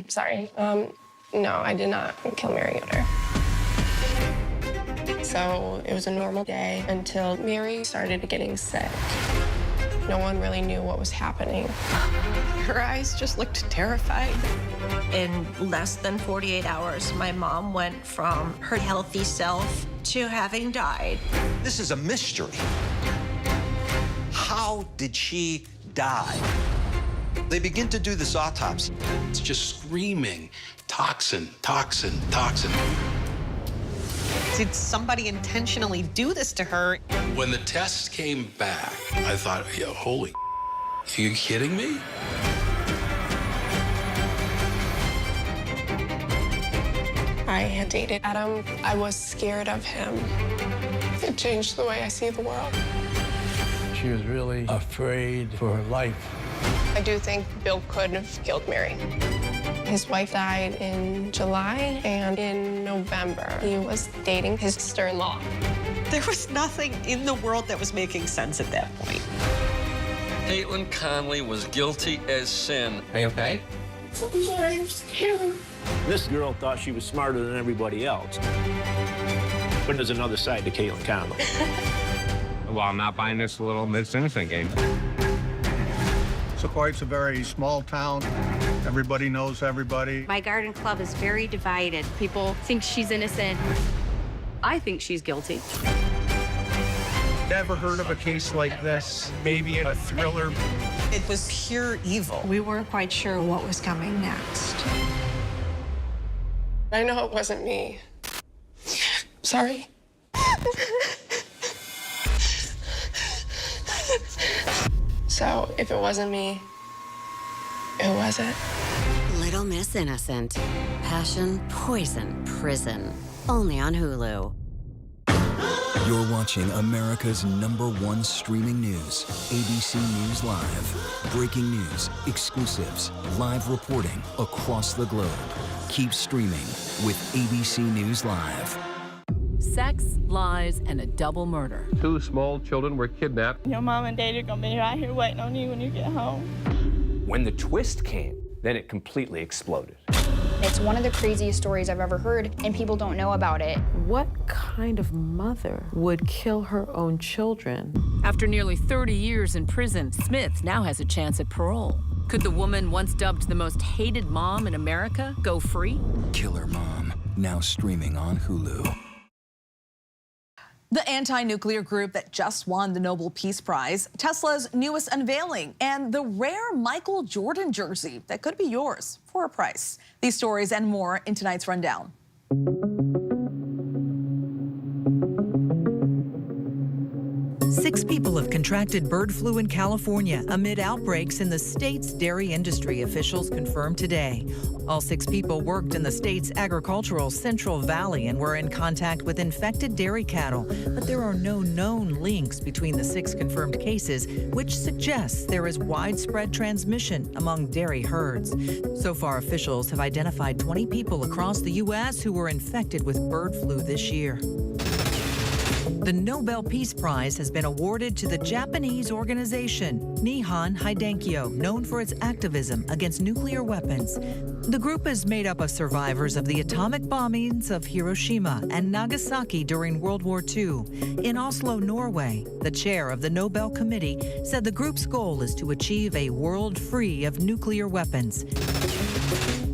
Sorry. No, I did not kill Mary Yoder. So it was a normal day until Mary started getting sick. No one really knew what was happening. Her eyes just looked terrified. In less than 48 hours, my mom went from her healthy self to having died. This is a mystery. How did she die? They begin to do this autopsy. It's just screaming, toxin, toxin, toxin. Did somebody intentionally do this to her? When the test came back, I thought, yeah, holy, are you kidding me? I had dated Adam. I was scared of him. It changed the way I see the world. She was really afraid for her life. I do think Bill could have killed Mary. His wife died in July, and in November, he was dating his sister-in-law. There was nothing in the world that was making sense at that point. Caitlin Conley was guilty as sin. Are you okay? I'm scared. This girl thought she was smarter than everybody else. But there's another side to Caitlin Conley. Well, I'm not buying this little Miss Innocent game. Sequoia's a very small town. Everybody knows everybody. My garden club is very divided. People think she's innocent. I think she's guilty. Never heard of a case like this. Maybe a thriller. It was pure evil. We weren't quite sure what was coming next. I know it wasn't me. Sorry. So, if it wasn't me, who was it? Little Miss Innocent. Passion, poison, prison. Only on Hulu. You're watching America's #1 streaming news, ABC News Live. Breaking news, exclusives, live reporting across the globe. Keep streaming with ABC News Live. Sex, lies, and a double murder. 2 small children were kidnapped. Your mom and dad are gonna be right here waiting on you when you get home. When the twist came, then it completely exploded. It's one of the craziest stories I've ever heard, and people don't know about it. What kind of mother would kill her own children? After nearly 30 years in prison, Smith now has a chance at parole. Could the woman once dubbed the most hated mom in America go free? Killer Mom, now streaming on Hulu. The anti-nuclear group that just won the Nobel Peace Prize, Tesla's newest unveiling, and the rare Michael Jordan jersey that could be yours for a price. These stories and more in tonight's rundown. 6 people have contracted bird flu in California amid outbreaks in the state's dairy industry, officials confirmed today. All 6 people worked in the state's agricultural Central Valley and were in contact with infected dairy cattle, but there are no known links between the 6 confirmed cases, which suggests there is widespread transmission among dairy herds. So far, officials have identified 20 people across the U.S. who were infected with bird flu this year. The Nobel Peace Prize has been awarded to the Japanese organization Nihon Hidankyo, known for its activism against nuclear weapons. The group is made up of survivors of the atomic bombings of Hiroshima and Nagasaki during World War II. In Oslo, Norway, the chair of the Nobel Committee said the group's goal is to achieve a world free of nuclear weapons.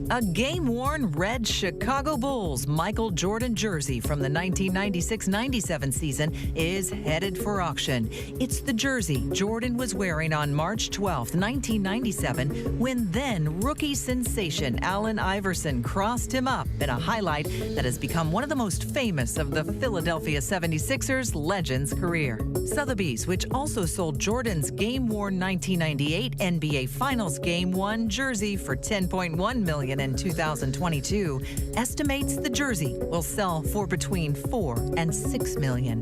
A game-worn red Chicago Bulls Michael Jordan jersey from the 1996-97 season is headed for auction. It's the jersey Jordan was wearing on March 12, 1997, when then rookie sensation Allen Iverson crossed him up in a highlight that has become one of the most famous of the Philadelphia 76ers legend's career. Sotheby's, which also sold Jordan's game-worn 1998 NBA Finals Game 1 jersey for $10.1 million in 2022, estimates the jersey will sell for between $4 and $6 million.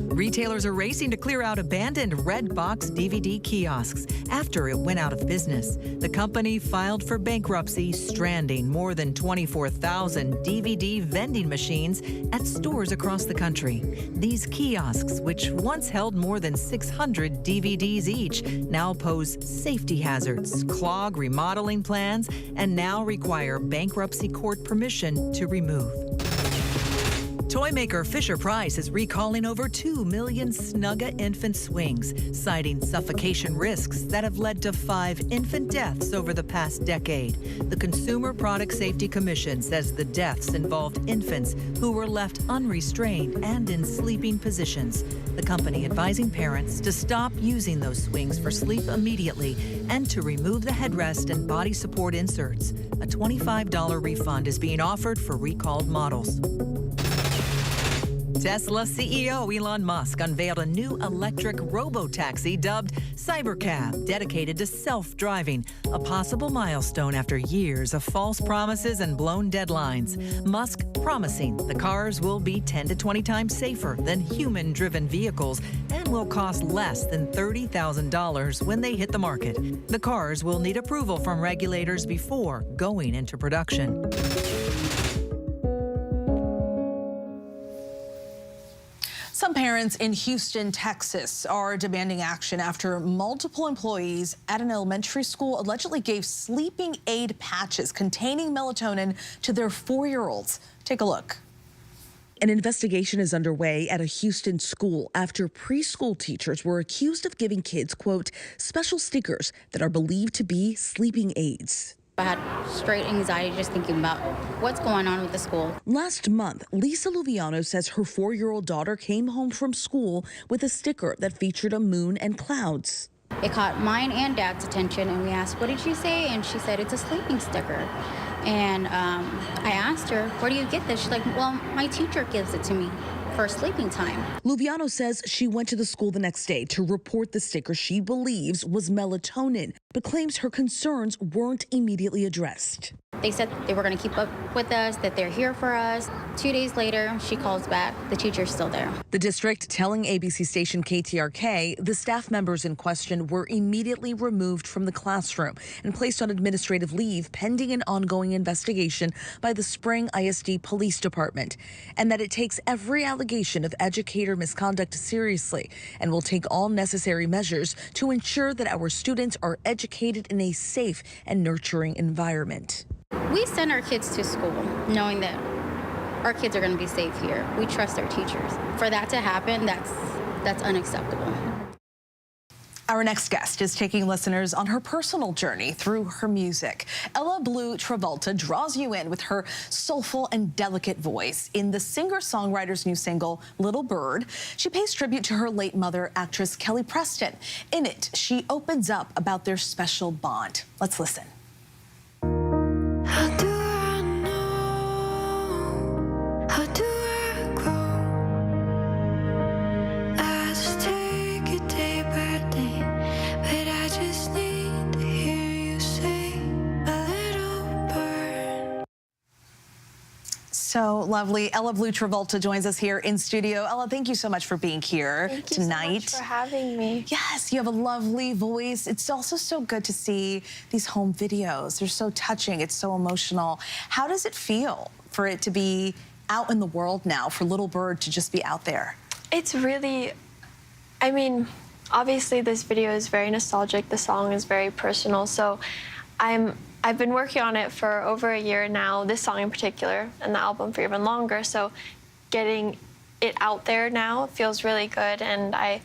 Retailers are racing to clear out abandoned red box DVD kiosks after it went out of business. The company filed for bankruptcy, stranding more than 24,000 DVD vending machines at stores across the country. These kiosks, which once held more than 600 DVDs each, now pose safety hazards, clog remodeling plans, and now require bankruptcy court permission to remove. Toy maker Fisher-Price is recalling over 2 million Snugga infant swings, citing suffocation risks that have led to 5 infant deaths over the past decade. The Consumer Product Safety Commission says the deaths involved infants who were left unrestrained and in sleeping positions. The company advising parents to stop using those swings for sleep immediately and to remove the headrest and body support inserts. A $25 refund is being offered for recalled models. Tesla CEO Elon Musk unveiled a new electric robo-taxi dubbed Cybercab, dedicated to self-driving, a possible milestone after years of false promises and blown deadlines. Musk promising the cars will be 10 to 20 times safer than human-driven vehicles and will cost less than $30,000 when they hit the market. The cars will need approval from regulators before going into production. Some parents in Houston, Texas are demanding action after multiple employees at an elementary school allegedly gave sleeping aid patches containing melatonin to their 4-year-olds. Take a look. An investigation is underway at a Houston school after preschool teachers were accused of giving kids, quote, special stickers that are believed to be sleeping aids. I had straight anxiety just thinking about what's going on with the school. Last month, Lisa Luviano says her 4-year-old daughter came home from school with a sticker that featured a moon and clouds. It caught mine and Dad's attention, and we asked, what did she say? And she said, it's a sleeping sticker. And I asked her, where do you get this? She's like, well, my teacher gives it to me for sleeping time. Luviano says she went to the school the next day to report the sticker she believes was melatonin, but claims her concerns weren't immediately addressed. They said they were going to keep up with us, that they're here for us. 2 days later, she calls back. The teacher's still there. The district telling ABC station KTRK the staff members in question were immediately removed from the classroom and placed on administrative leave pending an ongoing investigation by the Spring ISD Police Department, and that it takes every allegation of educator misconduct seriously and will take all necessary measures to ensure that our students are educated in a safe and nurturing environment. We send our kids to school knowing that our kids are going to be safe here. We trust our teachers. For that to happen, that's unacceptable. Our next guest is taking listeners on her personal journey through her music. Ella Blue Travolta draws you in with her soulful and delicate voice. In the singer-songwriter's new single, Little Bird, she pays tribute to her late mother, actress Kelly Preston. In it, she opens up about their special bond. Let's listen. How do I know? How do I grow? I just take it day by day, but I just need to hear you say a little bird. So lovely. Ella Blue Travolta joins us here in studio. Ella, thank you so much for being here tonight. Thank you so much for having me. Yes, you have a lovely voice. It's also so good to see these home videos. They're so touching. It's so emotional. How does it feel for it to be out in the world now, for Little Bird to just be out there? It's really, I mean, obviously this video is very nostalgic. The song is very personal. So I've been working on it for over a year now, this song in particular, and the album for even longer. So getting it out there now feels really good, and I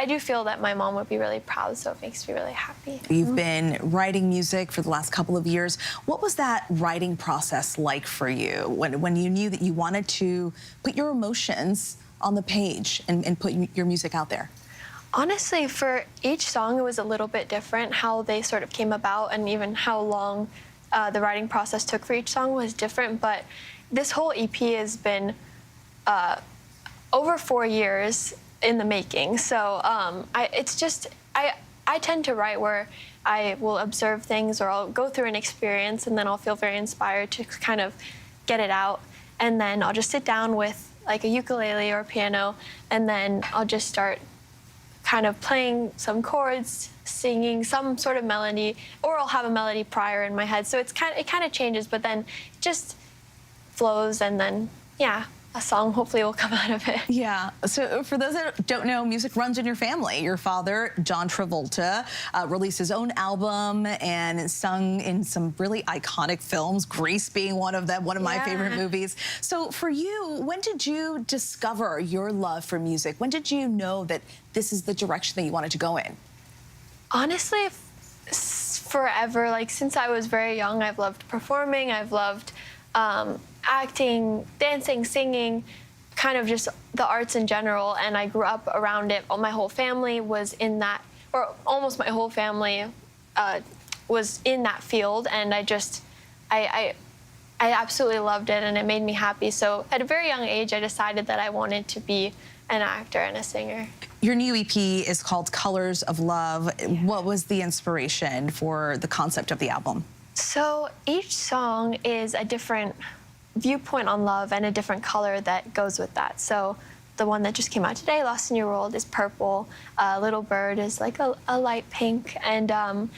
do feel that my mom would be really proud, so it makes me really happy. You've been writing music for the last couple of years. What was that writing process like for you when you knew that you wanted to put your emotions on the page and put your music out there? Honestly, for each song, it was a little bit different. How they sort of came about and even how long the writing process took for each song was different. But this whole EP has been over 4 years in the making. So I tend to write where I will observe things or I'll go through an experience and then I'll feel very inspired to kind of get it out. And then I'll just sit down with like a ukulele or a piano, and then I'll just start kind of playing some chords, singing some sort of melody, or I'll have a melody prior in my head. So it kind of changes, but then it just flows, and then, yeah, a song hopefully will come out of it. Yeah, so for those that don't know, music runs in your family. Your father, John Travolta, released his own album and sung in some really iconic films, Grease being one of them, one of my favorite movies. So for you, when did you discover your love for music? When did you know that this is the direction that you wanted to go in? Honestly, forever. Like, since I was very young, I've loved performing, I've loved acting, dancing, singing, kind of just the arts in general, and I grew up around it. My whole family was in that, or almost my whole family was in that field, and I I absolutely loved it, and it made me happy. So at a very young age, I decided that I wanted to be an actor and a singer. Your new EP is called Colors of Love. Yeah. What was the inspiration for the concept of the album? So each song is a different viewpoint on love and a different color that goes with that. So the one that just came out today, Lost in Your World, is purple. Little Bird is like a light pink. And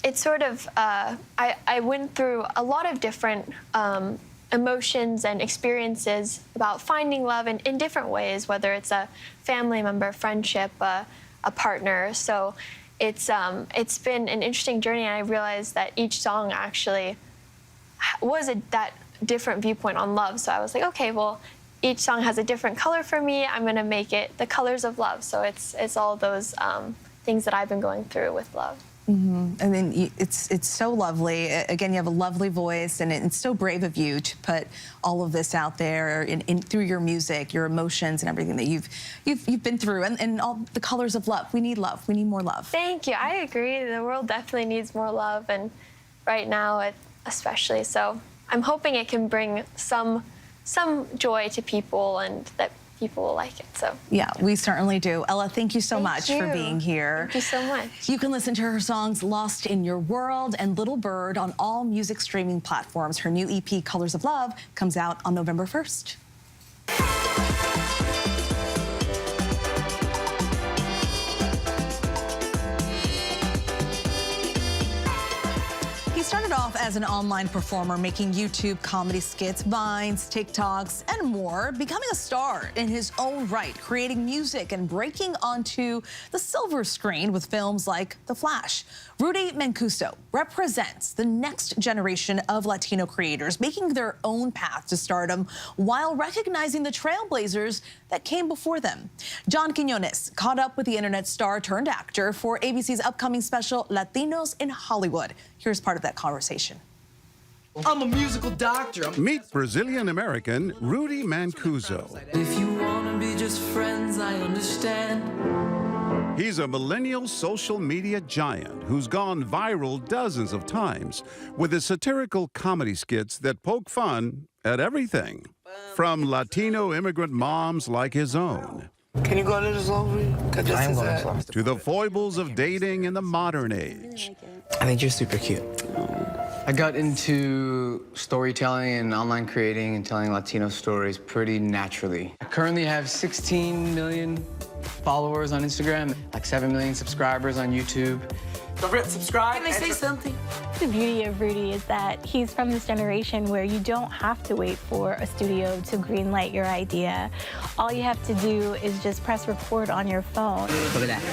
it's sort of, I went through a lot of different emotions and experiences about finding love in different ways, whether it's a family member, friendship, a partner. So it's been an interesting journey, and I realized that each song actually was that different viewpoint on love. So I was like, okay, well, each song has a different color for me. I'm gonna make it the colors of love. So it's all those things that I've been going through with love. Mm-hmm. And then it's so lovely. Again, you have a lovely voice, and it's so brave of you to put all of this out there through your music, your emotions, and everything that you've been through, and all the colors of love. We need love. We need more love. Thank you. I agree. The world definitely needs more love, and right now, especially. So I'm hoping it can bring some joy to people, and that people will like it. So yeah, we certainly do. Ella, thank you so much for being here. Thank you so much. You can listen to her songs Lost in Your World and Little Bird on all music streaming platforms. Her new EP, Colors of Love, comes out on November 1st. He started off as an online performer, making YouTube comedy skits, vines, TikToks, and more, becoming a star in his own right, creating music and breaking onto the silver screen with films like The Flash. Rudy Mancuso represents the next generation of Latino creators, making their own path to stardom while recognizing the trailblazers that came before them. John Quiñones caught up with the internet star turned actor for ABC's upcoming special Latinos in Hollywood. Here's part of that conversation. I'm a musical doctor. Meet Brazilian-American Rudy Mancuso. If you want to be just friends, I understand. He's a millennial social media giant who's gone viral dozens of times with his satirical comedy skits that poke fun at everything, from Latino immigrant moms like his own. Can you go a little slowly? To the foibles of dating in the modern age. I think you're super cute. I got into storytelling and online creating and telling Latino stories pretty naturally. I currently have 16 million followers on Instagram, like 7 million subscribers on YouTube. Don't forget to subscribe. Can I say something? The beauty of Rudy is that he's from this generation where you don't have to wait for a studio to greenlight your idea. All you have to do is just press record on your phone. Look at that.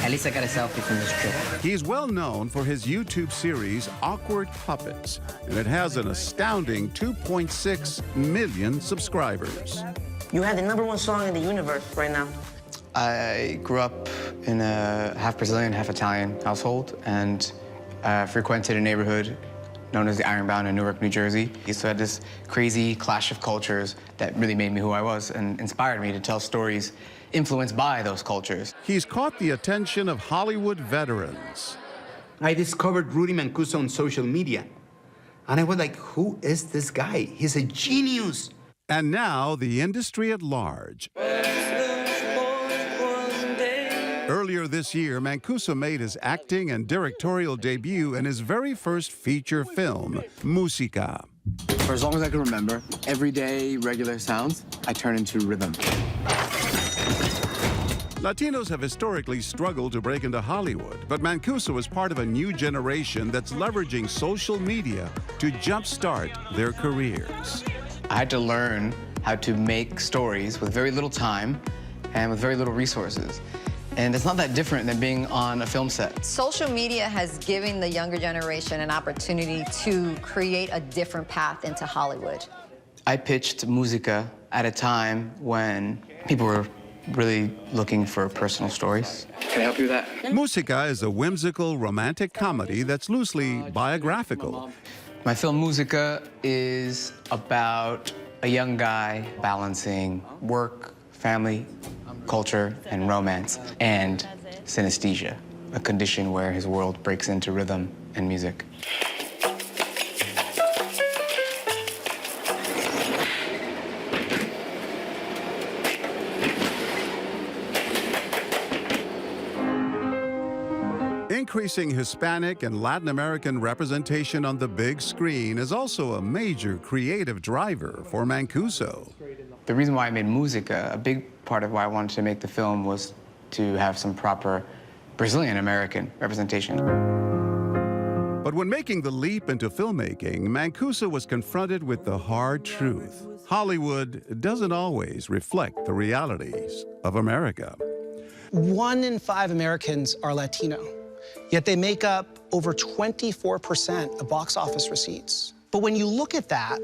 At least I got a selfie from this trip. He's well known for his YouTube series, Awkward Puppets, and it has an astounding 2.6 million subscribers. You have the #1 song in the universe right now. I grew up in a half Brazilian, half Italian household, and frequented a neighborhood known as the Ironbound in Newark, New Jersey. So I had this crazy clash of cultures that really made me who I was and inspired me to tell stories influenced by those cultures. He's caught the attention of Hollywood veterans. I discovered Rudy Mancuso on social media, and I was like, who is this guy? He's a genius. And now the industry at large. Earlier this year, Mancuso made his acting and directorial debut in his very first feature film, Música. For as long as I can remember, everyday, regular sounds, I turn into rhythm. Latinos have historically struggled to break into Hollywood, but Mancuso is part of a new generation that's leveraging social media to jumpstart their careers. I had to learn how to make stories with very little time and with very little resources. And it's not that different than being on a film set. Social media has given the younger generation an opportunity to create a different path into Hollywood. I pitched Música at a time when people were really looking for personal stories. Can I help you with that? Música is a whimsical romantic comedy that's loosely biographical. My film Música is about a young guy balancing work, family, culture, and romance, and synesthesia, a condition where his world breaks into rhythm and music. increasing Hispanic and Latin American representation on the big screen is also a major creative driver for Mancuso. The reason why I made Música, a big part of why I wanted to make the film was to have some proper Brazilian American representation. But when making the leap into filmmaking, Mancuso was confronted with the hard truth. Hollywood doesn't always reflect the realities of America. 1 in 5 Americans are Latino, yet they make up over 24% of box office receipts. But when you look at that,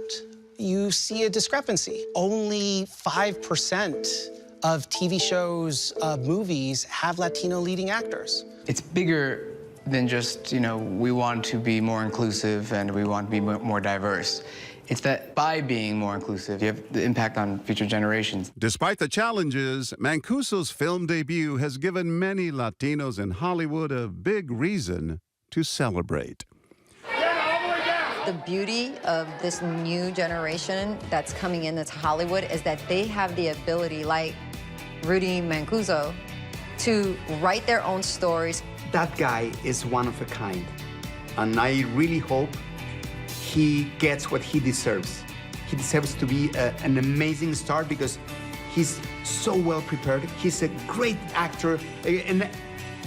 you see a discrepancy. Only 5% of TV shows, movies, have Latino leading actors. It's bigger than just, we want to be more inclusive and we want to be more diverse. It's that by being more inclusive, you have the impact on future generations. Despite the challenges, Mancuso's film debut has given many Latinos in Hollywood a big reason to celebrate. The beauty of this new generation that's coming into Hollywood is that they have the ability, like Rudy Mancuso, to write their own stories. That guy is one of a kind, and I really hope he gets what he deserves. He deserves to be an amazing star because he's so well prepared. He's a great actor, an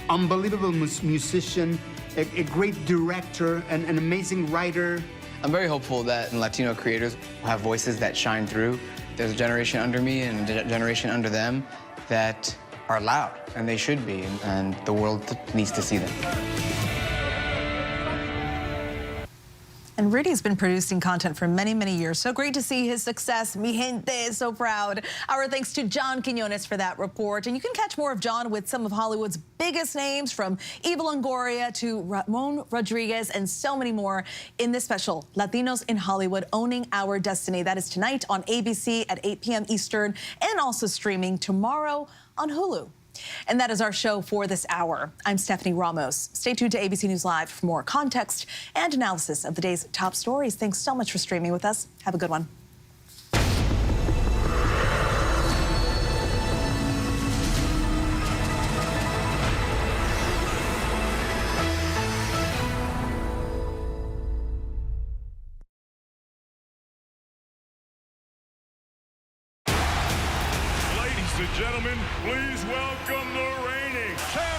unbelievable musician, a great director, an amazing writer. I'm very hopeful that Latino creators will have voices that shine through. There's a generation under me and a generation under them that are loud, and they should be, and the world needs to see them. And Rudy's been producing content for many, many years. So great to see his success. Mi gente is so proud. Our thanks to John Quinones for that report. And you can catch more of John with some of Hollywood's biggest names, from Eva Longoria to Ramon Rodriguez and so many more, in this special, Latinos in Hollywood, Owning Our Destiny. That is tonight on ABC at 8 p.m. Eastern, and also streaming tomorrow on Hulu. And that is our show for this hour. I'm Stephanie Ramos. Stay tuned to ABC News Live for more context and analysis of the day's top stories. Thanks so much for streaming with us. Have a good one. Ladies and gentlemen, please welcome the reigning champion.